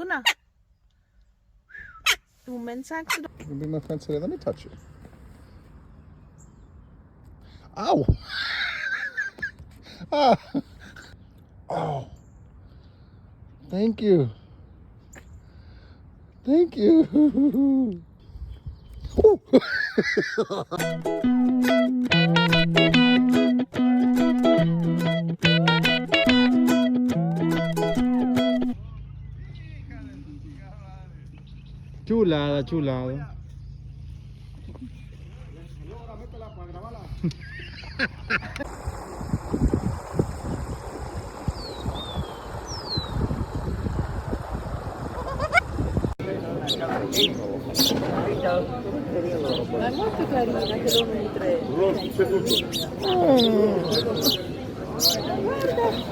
na. Un mensaje. You can be my friend today. Let me touch you. Ow! Ah. Oh. Thank you. Thank you. Ooh. Chulada, chulada. Ma è molto carina che lo nutre. Guarda.